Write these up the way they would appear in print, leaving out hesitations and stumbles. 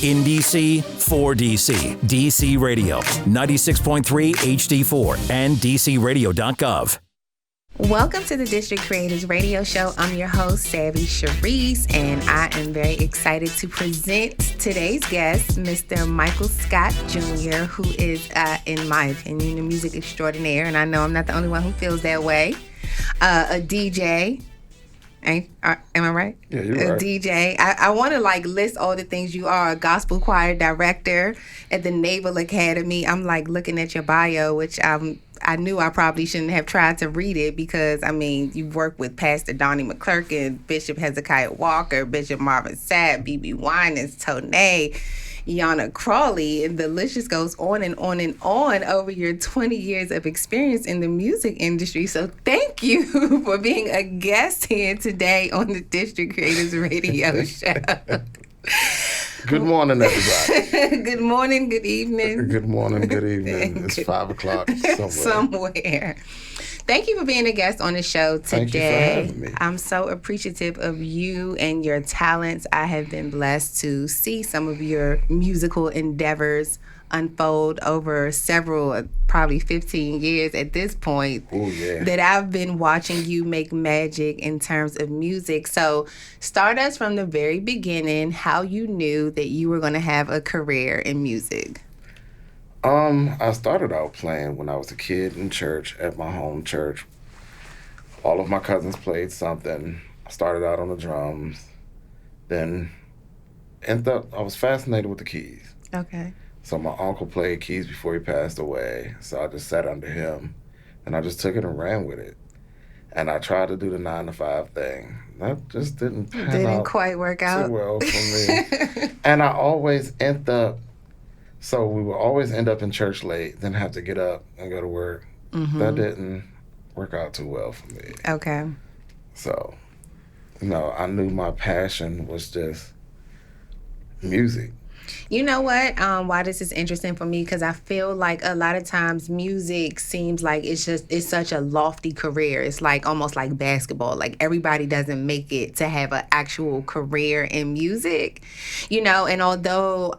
In DC, for DC. DC Radio, 96.3 HD4 and DCRadio.gov. Welcome to the District Creators Radio Show. I'm your host, Savvy Cherise, and I am very excited to present today's guest, Mr. Michael Scott Jr., who is, in my opinion, a music extraordinaire, and I know I'm not the only one who feels that way. A DJ. Am I right? Yeah, you're right. A DJ. I want to list all the things you are. A gospel choir director at the Naval Academy. I'm looking at your bio, which I knew I probably shouldn't have tried to read it because, you've worked with Pastor Donnie McClurkin, Bishop Hezekiah Walker, Bishop Marvin Sapp, B.B. Winans, Toney, Yana Crawley, and the list just goes on and on and on over your 20 years of experience in the music industry. So thank you for being a guest here today on the District Creators Radio Show. Good morning, everybody. Good morning, good evening. Good morning, good evening. It's 5 o'clock somewhere. Thank you for being a guest on the show today. Thank you for having me. I'm so appreciative of you and your talents. I have been blessed to see some of your musical endeavors unfold over several, probably 15 years at this point. Oh, yeah. That I've been watching you make magic in terms of music. So start us from the very beginning, how you knew that you were going to have a career in music. I started out playing when I was a kid in church, at my home church. All of my cousins played something. I started out on the drums. Then I was fascinated with the keys. Okay. So my uncle played keys before he passed away. So I just sat under him and I just took it and ran with it. And I tried to do the 9-to-5 thing. That just didn't pan out quite work out too well for me. And I always end up, so we would always end up in church late, then have to get up and go to work. Mm-hmm. That didn't work out too well for me. Okay. So, I knew my passion was just music. You know what? Why this is interesting for me, because I feel like a lot of times music seems like it's such a lofty career. It's almost like basketball. Everybody doesn't make it to have an actual career in music, and although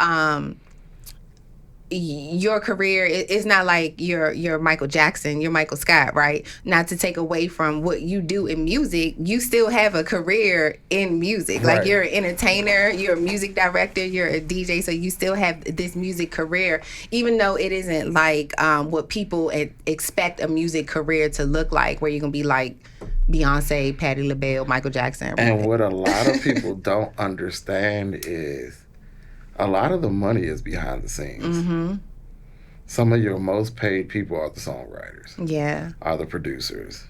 your career is not like you're Michael Jackson, you're Michael Scott, right? Not to take away from what you do in music, you still have a career in music. Right. You're an entertainer, you're a music director, you're a DJ, so you still have this music career, even though it isn't what people expect a music career to look like, where you're gonna be like Beyonce, Patti LaBelle, Michael Jackson. And what a lot of people don't understand is a lot of the money is behind the scenes. Mm-hmm. Some of your most paid people are the songwriters. Yeah. Are the producers.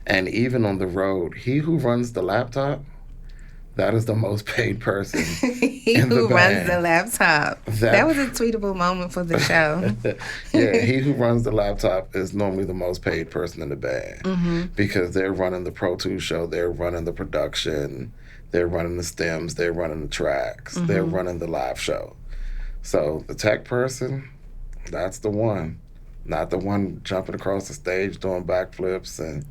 And even on the road, he who runs the laptop, that is the most paid person. He who runs the laptop. That was a tweetable moment for the show. Yeah, he who runs the laptop is normally the most paid person in the band. Mm-hmm. Because they're running the Pro Tools show, they're running the production, they're running the stems, they're running the tracks, mm-hmm. they're running the live show. So the tech person, that's the one. Not the one jumping across the stage doing backflips and,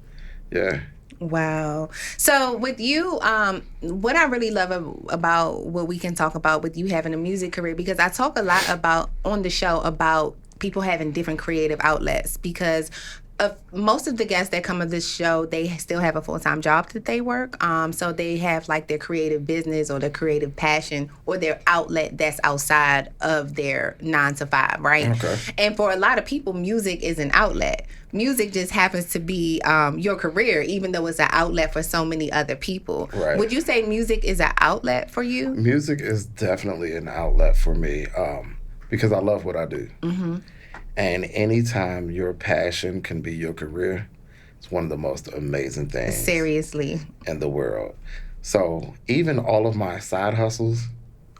yeah. Wow. So with you, what I really love about what we can talk about with you having a music career, because I talk a lot about on the show about people having different creative outlets, because most of the guests that come on this show, they still have a full-time job that they work. So they have their creative business or their creative passion or their outlet that's outside of their 9-to-5, right? Okay. And for a lot of people, music is an outlet. Music just happens to be your career, even though it's an outlet for so many other people. Right. Would you say music is an outlet for you? Music is definitely an outlet for me because I love what I do. Mm-hmm. And anytime your passion can be your career, it's one of the most amazing things. Seriously. In the world. So even all of my side hustles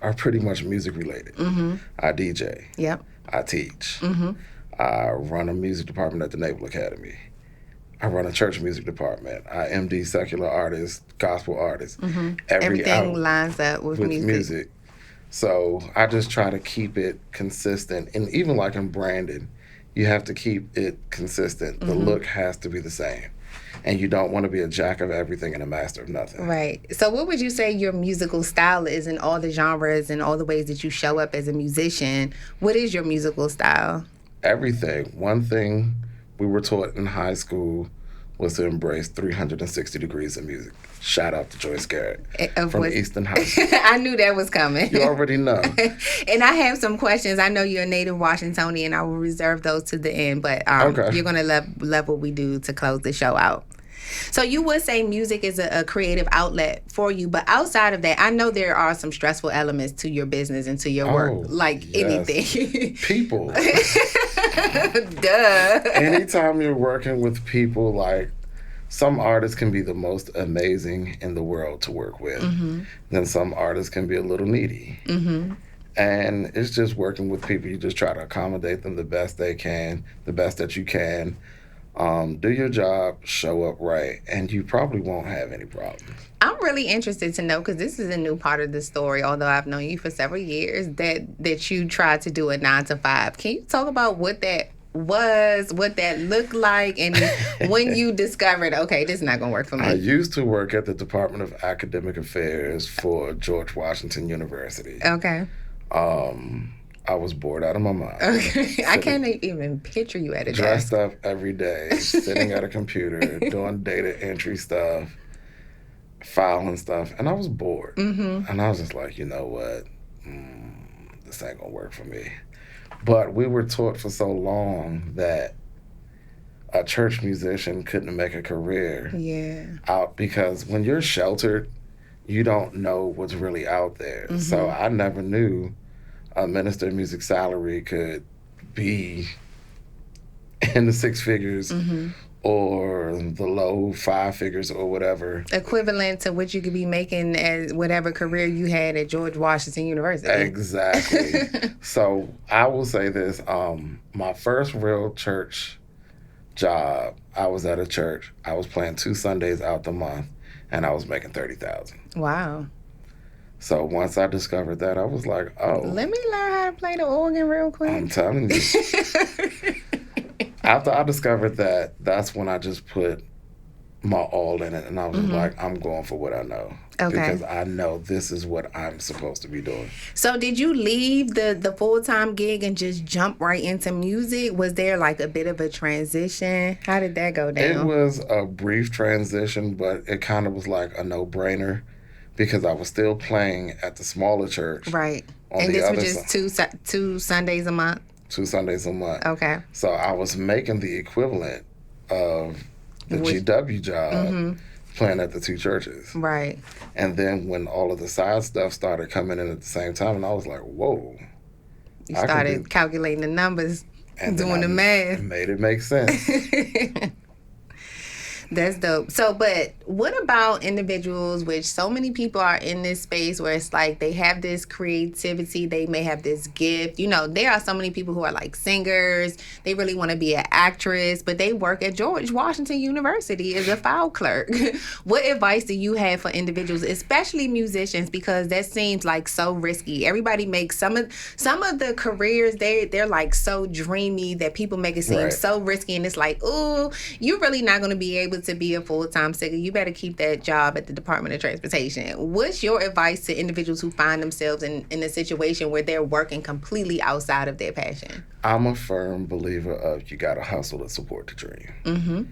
are pretty much music related. Mm-hmm. I DJ. Yep. I teach. Mm-hmm. I run a music department at the Naval Academy. I run a church music department. I MD secular artists, gospel artists. Mm-hmm. Everything lines up with music. So I just try to keep it consistent. And even in branding, you have to keep it consistent. Mm-hmm. The look has to be the same. And you don't want to be a jack of everything and a master of nothing. Right. So what would you say your musical style is in all the genres and all the ways that you show up as a musician? What is your musical style? Everything. One thing we were taught in high school was to embrace 360 degrees of music. Shout out to Joyce Garrett from Easton High School. I knew that was coming. You already know. And I have some questions. I know you're a native Washingtonian. I will reserve those to the end, but okay. You're going to love what we do to close the show out. So you would say music is a creative outlet for you, but outside of that, I know there are some stressful elements to your business and to your work, like anything. People. Duh. Anytime you're working with people, like, some artists can be the most amazing in the world to work with. Mm-hmm. Then some artists can be a little needy. Mm-hmm. And it's just working with people. You just try to accommodate them the best they can, the best that you can. Do your job, show up right, and you probably won't have any problems. I'm really interested to know, because this is a new part of the story, although I've known you for several years, that you tried to do a 9 to 5. Can you talk about what that was, what that looked like, and when you discovered, okay, this is not going to work for me? I used to work at the Department of Academic Affairs for George Washington University. Okay. I was bored out of my mind. Okay. I can't even picture you at a dressed desk. up every day, sitting at a computer, doing data entry stuff, filing stuff, and I was bored. Mm-hmm. And I was just like, you know what? This ain't gonna work for me. But we were taught for so long that a church musician couldn't make a career out, because when you're sheltered, you don't know what's really out there. Mm-hmm. So I never knew a minister of music salary could be in the 6 figures mm-hmm. or the low 5 figures or whatever. Equivalent to what you could be making as whatever career you had at George Washington University. Exactly. So I will say this, my first real church job, I was at a church. I was playing 2 Sundays out the month, and I was making $30,000. Wow. So once I discovered that, I was like, oh. Let me learn how to play the organ real quick. I'm telling you. After I discovered that, that's when I just put my all in it. And I was mm-hmm. like, I'm going for what I know. Okay. Because I know this is what I'm supposed to be doing. So did you leave the full-time gig and just jump right into music? Was there like a bit of a transition? How did that go down? It was a brief transition, but it kind of was like a no-brainer, because I was still playing at the smaller church. Right. And this was just two Sundays a month? 2 Sundays a month. Okay. So I was making the equivalent of the GW job mm-hmm. playing at the 2 churches. Right. And then when all of the side stuff started coming in at the same time, and I was like, whoa. You started calculating the numbers, and doing the math. Made it make sense. That's dope. So, but what about individuals, which so many people are in this space where it's like they have this creativity, they may have this gift. You know, there are so many people who are like singers, they really want to be an actress, but they work at George Washington University as a file clerk. What advice do you have for individuals, especially musicians, because that seems like so risky? Everybody makes some of the careers, they're like so dreamy that people make it seem so risky, and it's like, ooh, you're really not going to be able to be a full-time singer. You better keep that job at the Department of Transportation. What's your advice to individuals who find themselves in a situation where they're working completely outside of their passion? I'm a firm believer of you got to hustle to support the dream. Mm-hmm.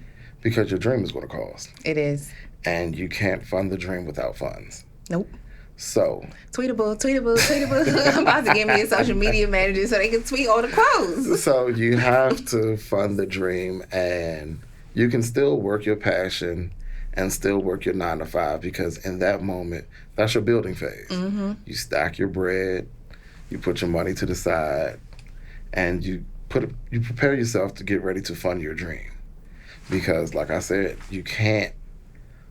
Because your dream is going to cost. It is. And you can't fund the dream without funds. Nope. So. Tweetable. I'm about to get me a social media manager so they can tweet all the quotes. So you have to fund the dream, and you can still work your passion and still work your 9 to 5, because in that moment, that's your building phase. Mm-hmm. You stack your bread, you put your money to the side, and you prepare yourself to get ready to fund your dream. Because, like I said, you can't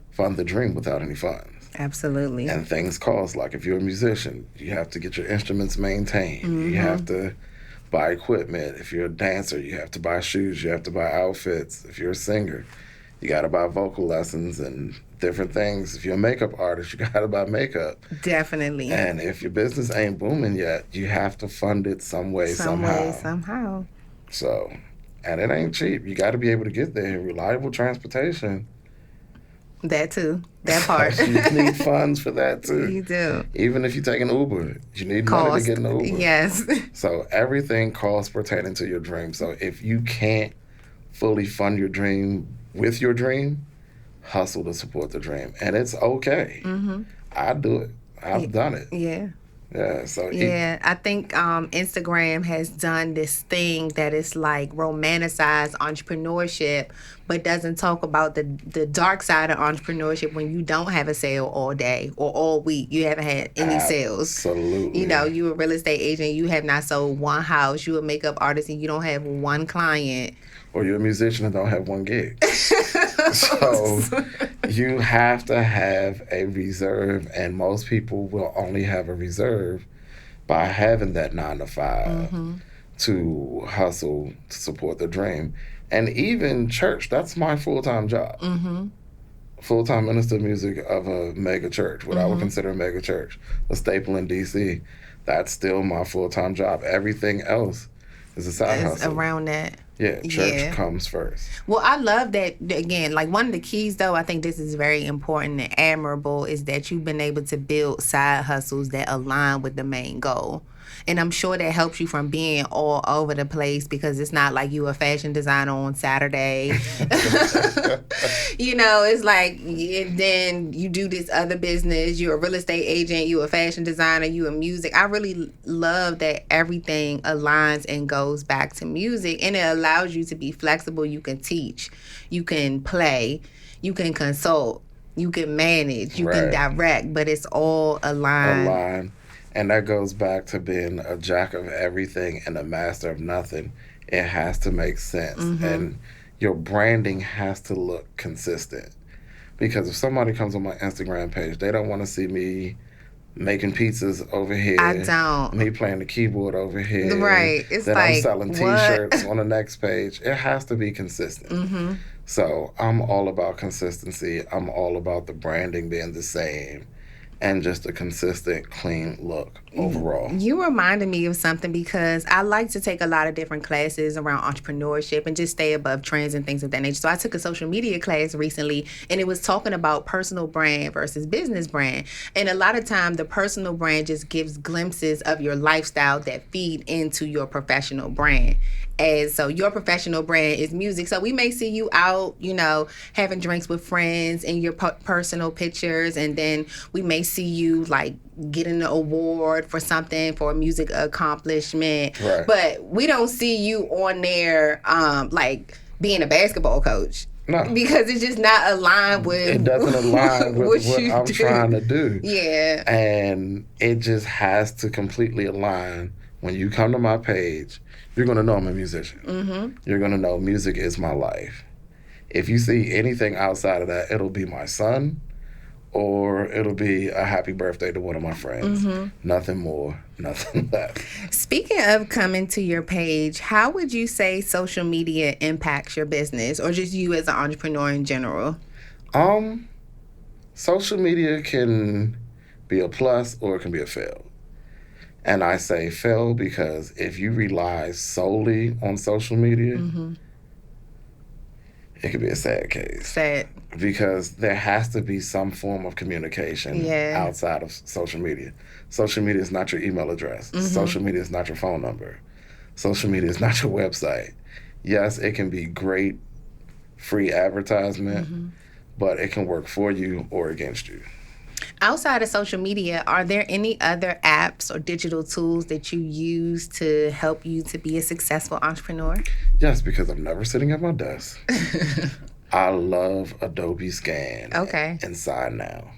fund the dream without any funds. Absolutely. And things cost. Like if you're a musician, you have to get your instruments maintained. Mm-hmm. You have to buy equipment. If you're a dancer, you have to buy shoes, you have to buy outfits. If you're a singer, you got to buy vocal lessons and different things. If you're a makeup artist, you got to buy makeup. Definitely. And if your business ain't booming yet, you have to fund it some way, somehow. So, and it ain't cheap. You got to be able to get there. Reliable transportation That too. That part. You need funds for that too. You do. Even if you take an Uber, you need money to get an Uber. Yes. So everything costs pertaining to your dream. So if you can't fully fund your dream with your dream, hustle to support the dream. And it's okay. Mm-hmm. I do it. I've done it. Yeah. Yeah, so I think Instagram has done this thing that is like romanticized entrepreneurship, but doesn't talk about the dark side of entrepreneurship when you don't have a sale all day or all week. You haven't had any sales. Absolutely. You know, you a real estate agent, you have not sold one house. You a makeup artist and you don't have one client. Or you're a musician and don't have one gig. So you have to have a reserve, and most people will only have a reserve by having that 9 to 5 to hustle to support the dream. And even church, that's my full-time job. Full-time minister of music of a mega church, what I would consider a mega church, a staple in D.C. That's still my full-time job. Everything else is a side hustle. Around that. Yeah, church comes first. Well, I love that, again, like one of the keys, though, I think this is very important and admirable, is that you've been able to build side hustles that align with the main goal. And I'm sure that helps you from being all over the place, because it's not like you a fashion designer on Saturday. You know, it's like, and then you do this other business. You're a real estate agent. You a fashion designer. You a music. I really love that everything aligns and goes back to music. And it allows you to be flexible. You can teach. You can play. You can consult. You can manage. You can direct. But it's all aligned. And that goes back to being a jack of everything and a master of nothing. It has to make sense. And your branding has to look consistent. Because if somebody comes on my Instagram page, they don't want to see me making pizzas over here. I don't. Me playing the keyboard over here. Right. It's then like, I'm selling T-shirts on the next page. It has to be consistent. So I'm all about consistency. I'm all about the branding being the same. And just a consistent, clean look overall. You reminded me of something, because I like to take a lot of different classes around entrepreneurship and just stay above trends and things of that nature. So I took a social media class recently, and it was talking about personal brand versus business brand. And a lot of time, the personal brand just gives glimpses of your lifestyle that feed into your professional brand. And so your professional brand is music. So we may see you out, you know, having drinks with friends in your personal pictures. And then we may see you like getting an award for something, for a music accomplishment. Right. But we don't see you on there like being a basketball coach. No. Because it's just not aligned with... It doesn't align with what I'm do. trying to do. Yeah. And it just has to completely align. When you come to my page, you're going to know I'm a musician. You're going to know music is my life. If you see anything outside of that, it'll be my son, or it'll be a happy birthday to one of my friends. Nothing more, nothing less. Speaking of coming to your page, how would you say social media impacts your business, or just you as an entrepreneur in general? Social media can be a plus or it can be a fail. And I say fail because if you rely solely on social media, it could be a sad case. Sad. Because there has to be some form of communication outside of social media. Social media is not your email address. Social media is not your phone number. Social media is not your website. Yes, it can be great free advertisement, but it can work for you or against you. Outside of social media, are there any other apps or digital tools that you use to help you to be a successful entrepreneur? Yes, because I'm never sitting at my desk. I love Adobe Scan and Sign Now.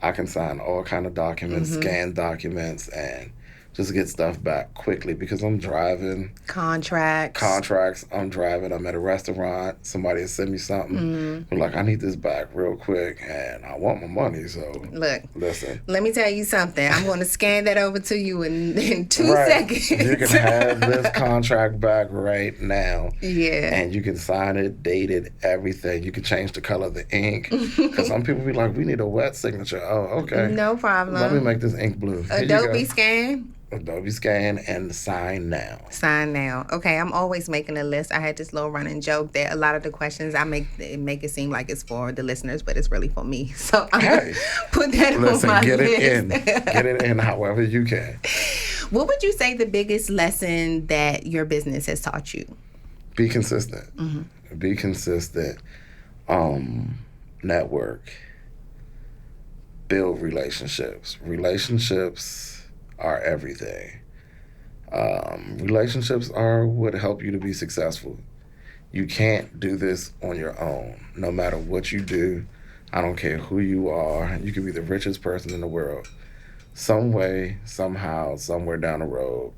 I can sign all kind of documents, scan documents, and just get stuff back quickly because I'm driving. Contracts. I'm driving. I'm at a restaurant. Somebody will send me something. I'm like, I need this back real quick, and I want my money. So look, listen. Let me tell you something. I'm going to scan that over to you in 2 seconds. You can have this contract back right now. Yeah. And you can sign it, date it, everything. You can change the color of the ink. Because some people be like, we need a wet signature. Oh, okay. No problem. Let me make this ink blue. Here Adobe Scan. Adobe Scan and Sign Now. Sign now. Okay, I'm always making a list. I had this little running joke that a lot of the questions I make it seem like it's for the listeners, but it's really for me. So I'm gonna put that on my get list. it in. Get it in however you can. What would you say the biggest lesson that your business has taught you? Be consistent. Mm-hmm. Be consistent. Network. Build relationships. Relationships are everything. Relationships are what help you to be successful. You can't do this on your own. No matter what you do, I don't care who you are. You could be the richest person in the world. Some way, somehow, somewhere down the road,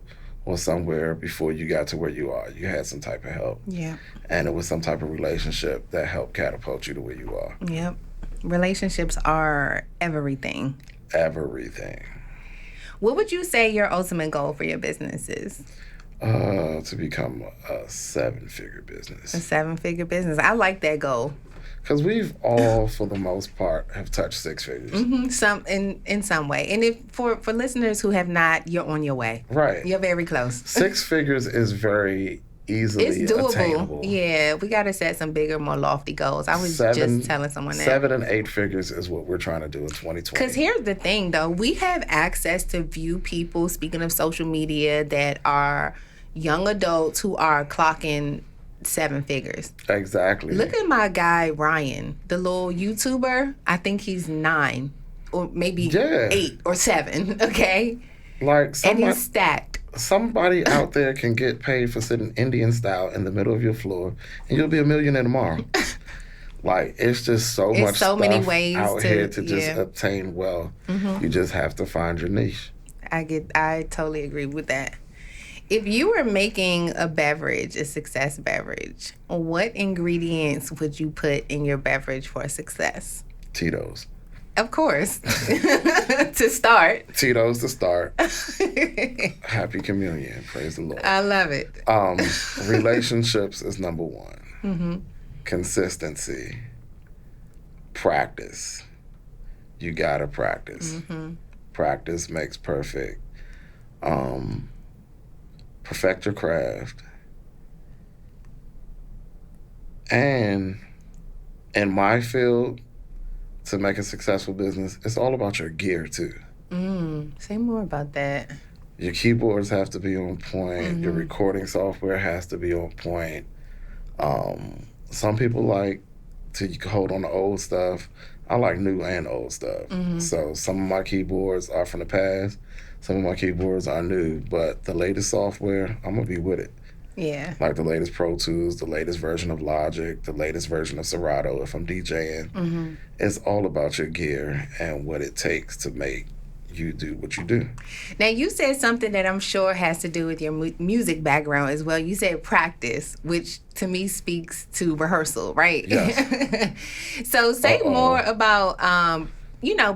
or somewhere before you got to where you are, you had some type of help. Yeah. And it was some type of relationship that helped catapult you to where you are. Yep. Relationships are everything. Everything. What would you say your ultimate goal for your business is? To become a 7-figure business. A 7-figure business. I like that goal. Because we've all, for the most part, have touched 6 figures. Mm-hmm. In some way. And if for listeners who have not, you're on your way. Right. You're very close. 6 figures is very easily attainable. Yeah, we got to set some bigger, more lofty goals. I was just telling someone that. 7 and 8 figures is what we're trying to do in 2020. Because here's the thing, though. We have access to view people, speaking of social media, that are young adults who are clocking 7 figures. Exactly. Look at my guy, Ryan, the little YouTuber. I think he's 9 or maybe 8 or 7, okay? Like and he's stacked. Somebody out there can get paid for sitting Indian style in the middle of your floor, and you'll be a millionaire tomorrow. Like, it's just so much stuff many ways out here to just obtain wealth. Mm-hmm. You just have to find your niche. I totally agree with that. If you were making a beverage, a success beverage, what ingredients would you put in your beverage for success? Tito's. Of course. To start. Tito's to start. Happy communion. Praise the Lord. I love it. Relationships is number 1. Mm-hmm. Consistency. Practice. You gotta practice. Mm-hmm. Practice makes perfect. Perfect your craft. And in my field, to make a successful business, it's all about your gear too. Say more about that. Your keyboards have to be on point. Mm-hmm. Your recording software has to be on point. Some people like to hold on to old stuff. I like new and old stuff. Mm-hmm. So some of my keyboards are from the past. Some of my keyboards are new, but the latest software, I'm going to be with it. Yeah. Like the latest Pro Tools, the latest version of Logic, the latest version of Serato if I'm DJing. Mm-hmm. It's all about your gear and what it takes to make you do what you do. Now, you said something that I'm sure has to do with your music background as well. You said practice, which to me speaks to rehearsal, right? Yes. So say more about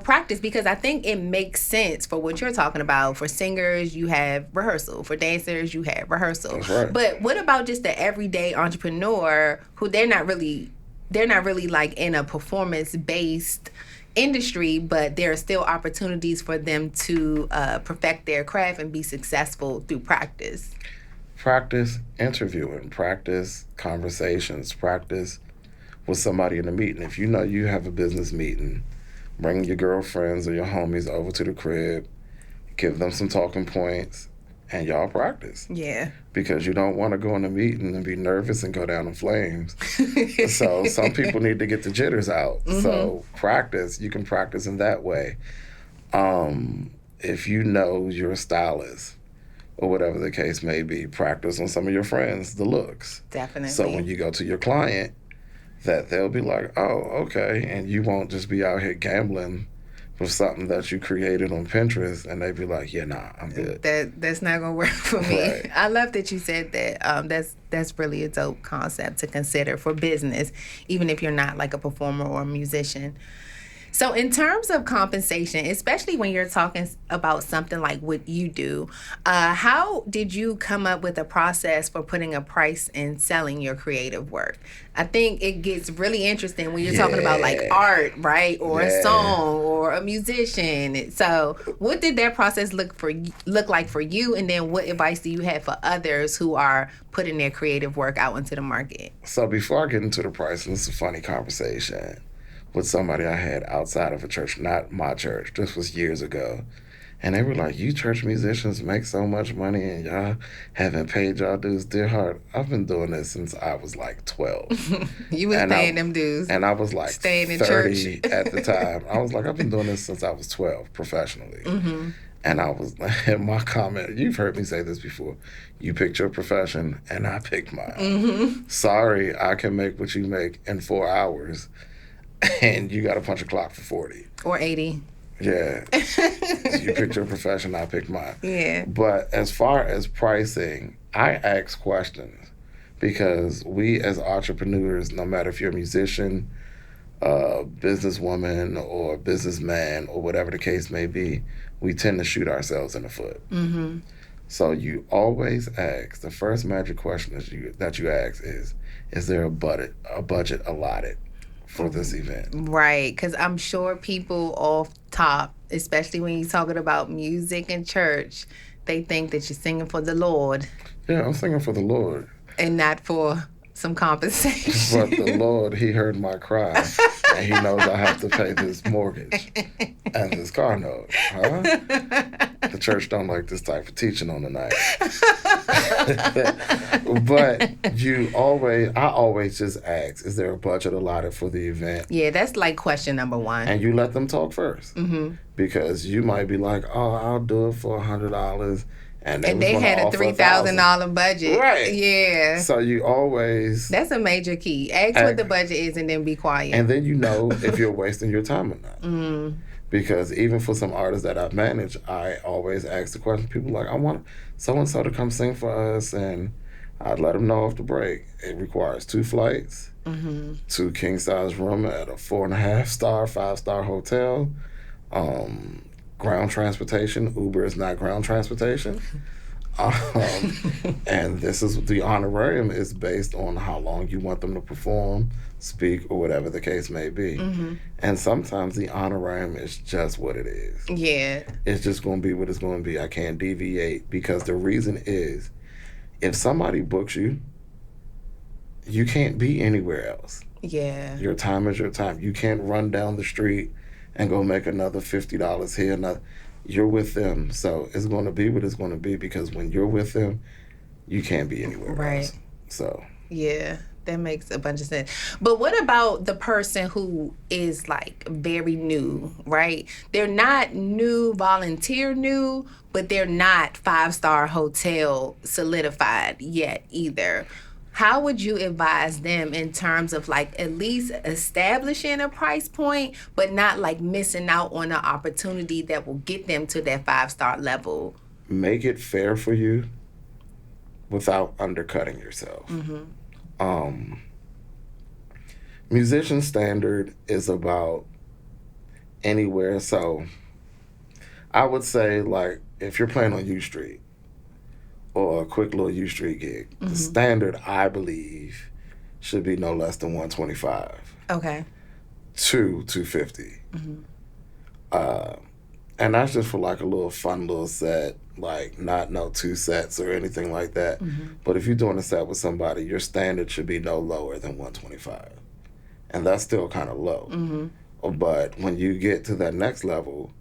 practice, because I think it makes sense for what you're talking about. For singers, you have rehearsal. For dancers, you have rehearsal. That's right. But what about just the everyday entrepreneur who they're not really like in a performance-based industry, but there are still opportunities for them to perfect their craft and be successful through practice? Practice interviewing, practice conversations, practice with somebody in a meeting. If you know you have a business meeting, bring your girlfriends or your homies over to the crib, give them some talking points, and y'all practice. Yeah. Because you don't want to go in a meeting and be nervous and go down in flames. So some people need to get the jitters out. Mm-hmm. So practice. You can practice in that way. If you know you're a stylist or whatever the case may be, practice on some of your friends, the looks. Definitely. So when you go to your client, that they'll be like, oh, okay. And you won't just be out here gambling with something that you created on Pinterest, and they'd be like, yeah, nah, I'm good. That's not going to work for me. Right. I love that you said that. That's really a dope concept to consider for business, even if you're not like a performer or a musician. So in terms of compensation, especially when you're talking about something like what you do, how did you come up with a process for putting a price in selling your creative work? I think it gets really interesting when you're talking about like art, right? Or a song or a musician. So what did that process look like for you? And then what advice do you have for others who are putting their creative work out into the market? So before I get into the pricing, this is a funny conversation with somebody I had outside of a church, not my church. This was years ago. And they were like, you church musicians make so much money and y'all haven't paid y'all dues. Dear heart, I've been doing this since I was like 12. You was paying them dues. And I was like staying in 30 church. at the time. I was like, I've been doing this since I was 12 professionally. Mm-hmm. And I was like, my comment, you've heard me say this before, you picked your profession and I picked mine. Mm-hmm. Sorry, I can make what you make in 4 hours and you got to punch a clock for 40. Or 80. Yeah. You picked your profession, I picked mine. Yeah. But as far as pricing, I ask questions because we as entrepreneurs, no matter if you're a musician, businesswoman or businessman or whatever the case may be, we tend to shoot ourselves in the foot. Mm-hmm. So you always ask, the first magic question that you ask is there a budget allotted for this event? Right, because I'm sure people off top, especially when you're talking about music and church, they think that you're singing for the Lord. Yeah, I'm singing for the Lord. And not for some compensation. But the Lord, he heard my cry, and he knows I have to pay this mortgage and this car note. Huh? The church don't like this type of teaching on the night. But I always just ask, is there a budget allotted for the event? Yeah, that's like question number one. And you let them talk first. Mm-hmm. Because you might be like, oh, I'll do it for $100. And they had a $3,000 budget. Right. Yeah. So you always... That's a major key. Ask what the budget is and then be quiet. And then you know if you're wasting your time or not. Mm-hmm. Because even for some artists that I've managed, I always ask the question. People are like, I want so-and-so to come sing for us. And I'd let them know off the break. It requires 2 flights, 2 king-size room at a 4.5-star, 5-star hotel, ground transportation. Uber is not ground transportation. And this is the honorarium is based on how long you want them to perform, speak, or whatever the case may be. Mm-hmm. And sometimes the honorarium is just what it is. Yeah. It's just going to be what it's going to be. I can't deviate because the reason is if somebody books you, you can't be anywhere else. Yeah. Your time is your time. You can't run down the street and go make another $50 here. You're with them. So it's going to be what it's going to be because when you're with them, you can't be anywhere else. So. Yeah, that makes a bunch of sense. But what about the person who is like very new, right? They're not new, volunteer new, but they're not 5-star hotel solidified yet either. How would you advise them in terms of like at least establishing a price point, but not like missing out on an opportunity that will get them to that 5-star level? Make it fair for you without undercutting yourself. Mm-hmm. Musician standard is about anywhere. So I would say like if you're playing on U Street, or a quick little U Street gig. Mm-hmm. The standard, I believe, should be no less than $125. Okay. To $250. Mm-hmm. And that's just for like a little fun little set, like not no 2 sets or anything like that. Mm-hmm. But if you're doing a set with somebody, your standard should be no lower than $125. And that's still kind of low. Mm-hmm. But when you get to that next level,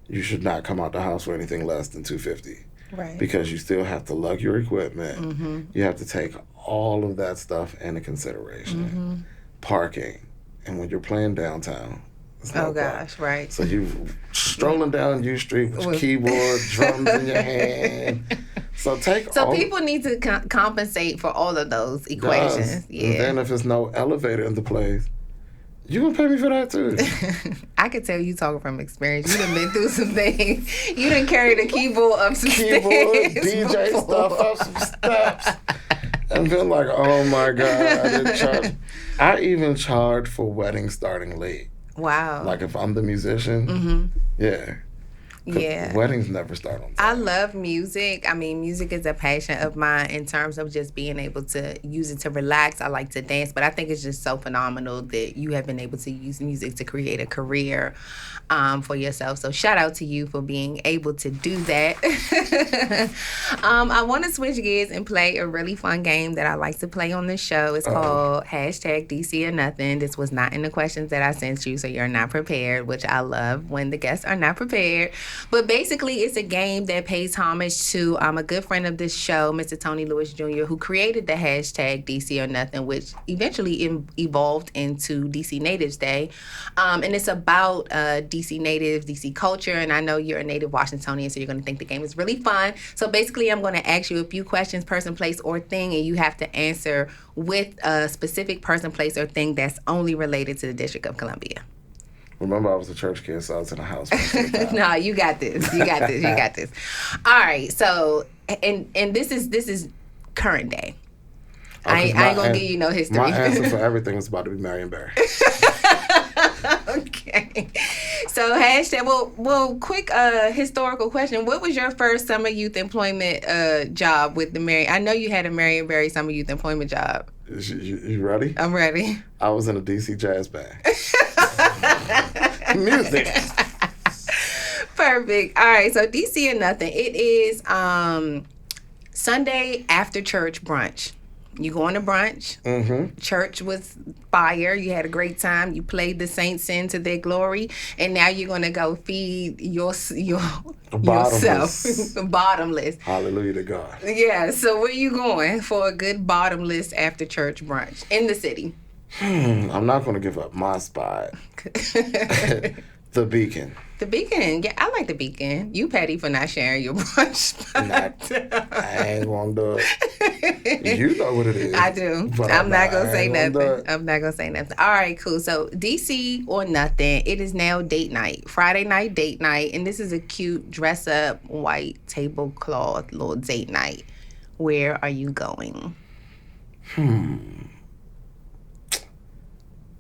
you should not come out the house for anything less than $250. Right. Because you still have to lug your equipment. Mm-hmm. You have to take all of that stuff into consideration. Mm-hmm. Parking. And when you're playing downtown, it's no gosh, right. So you strolling down U Street with your keyboard, drums in your hand. So people need to compensate for all of those equations. Yeah. And then if there's no elevator in the place, you gonna pay me for that too? I could tell you talking from experience. You done been through some things. You done carried a keyboard up some stairs. DJ before. stuff up some steps. And been like, oh my God, I didn't charge. I even charged for weddings starting late. Wow. Like if I'm the musician, yeah. Yeah. Weddings never start on time. I love music. I mean, music is a passion of mine in terms of just being able to use it to relax. I like to dance, but I think it's just so phenomenal that you have been able to use music to create a career for yourself. So shout out to you for being able to do that. I want to switch gears and play a really fun game that I like to play on this show. It's called #DC or Nothing. This was not in the questions that I sent you, so you're not prepared, which I love when the guests are not prepared. But basically, it's a game that pays homage to a good friend of this show, Mr. Tony Lewis Jr., who created the #DC or Nothing, which eventually evolved into DC Natives Day. And it's about DC natives, DC culture. And I know you're a native Washingtonian, so you're going to think the game is really fun. So basically, I'm going to ask you a few questions, person, place, or thing, and you have to answer with a specific person, place, or thing that's only related to the District of Columbia. Remember, I was a church kid, so I was in the house. No, you got this. You got this. You got this. All right. So, and this is current day. I ain't gonna give you no history. My answer for everything was about to be Marion Barry. Okay. So well, quick historical question. What was your first summer youth employment job with the Marion? I know you had a Marion Barry summer youth employment job. You ready? I'm ready. I was in a DC jazz band. Music. Perfect. All right. So DC or Nothing. It is Sunday after church brunch. You going to brunch. Mm-hmm. Church was fire. You had a great time. You played the saints into their glory, and now you're gonna go feed yourself. Bottomless. Hallelujah to God. Yeah. So where you going for a good bottomless after church brunch in the city? I'm not gonna give up my spot. The Beacon. The Beacon. Yeah, I like the Beacon. You petty for not sharing your brunch spot. I ain't gonna do it. You know what it is. I do. I'm not gonna say nothing. I'm not gonna say nothing. All right, cool. So DC or Nothing. It is now date night. Friday night date night, and this is a cute dress up white tablecloth little date night. Where are you going?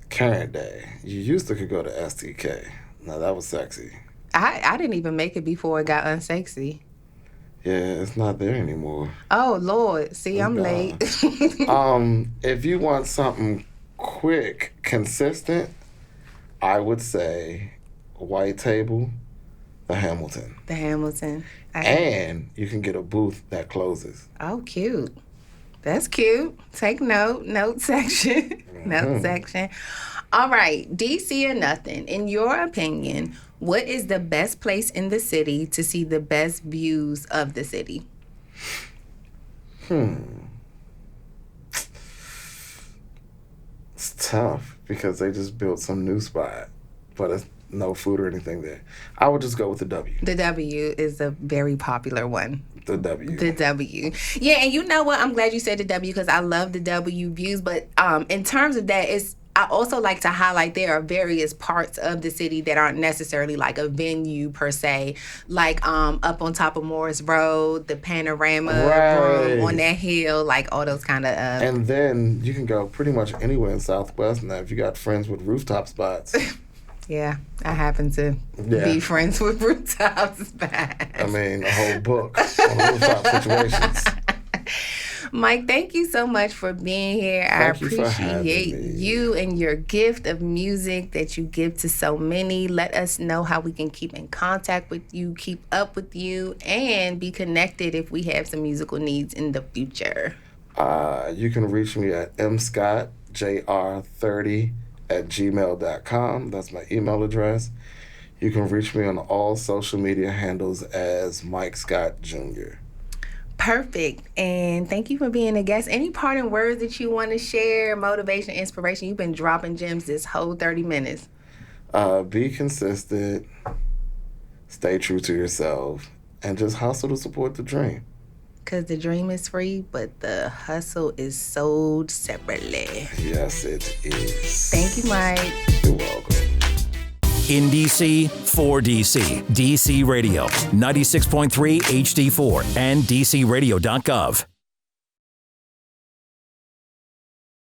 Current day. You used to could go to STK. Now that was sexy. I didn't even make it before it got unsexy. Yeah, it's not there anymore. Oh Lord, see, I'm late. If you want something quick, consistent, I would say white table, the Hamilton. The Hamilton. And you can get a booth that closes. Oh, cute. That's cute. Take note. Note section. Mm-hmm. Note section. All right. DC or Nothing. In your opinion, what is the best place in the city to see the best views of the city? It's tough because they just built some new spot, but it's no food or anything there. I would just go with the W. The W is a very popular one. The W. The W. Yeah, and you know what? I'm glad you said the W because I love the W views. But in terms of that, I also like to highlight there are various parts of the city that aren't necessarily like a venue per se, like up on top of Morris Road, the panorama room on that hill, like all those kind of. And then you can go pretty much anywhere in Southwest now if you got friends with rooftop spots. Yeah, I happen to be friends with rooftop spots. I mean, a whole book on rooftop situations. Mike, thank you so much for being here. I appreciate you and your gift of music that you give to so many. Let us know how we can keep in contact with you, keep up with you, and be connected if we have some musical needs in the future. You can reach me at mscottjr30@gmail.com. That's my email address. You can reach me on all social media handles as Mike Scott Jr. Perfect. And thank you for being a guest. Any parting words that you want to share? Motivation, inspiration? You've been dropping gems this whole 30 minutes. Be consistent. Stay true to yourself. And just hustle to support the dream. Because the dream is free, but the hustle is sold separately. Yes, it is. Thank you, Mike. You're welcome. In DC, for DC, DC Radio, 96.3 HD4, and DCRadio.gov.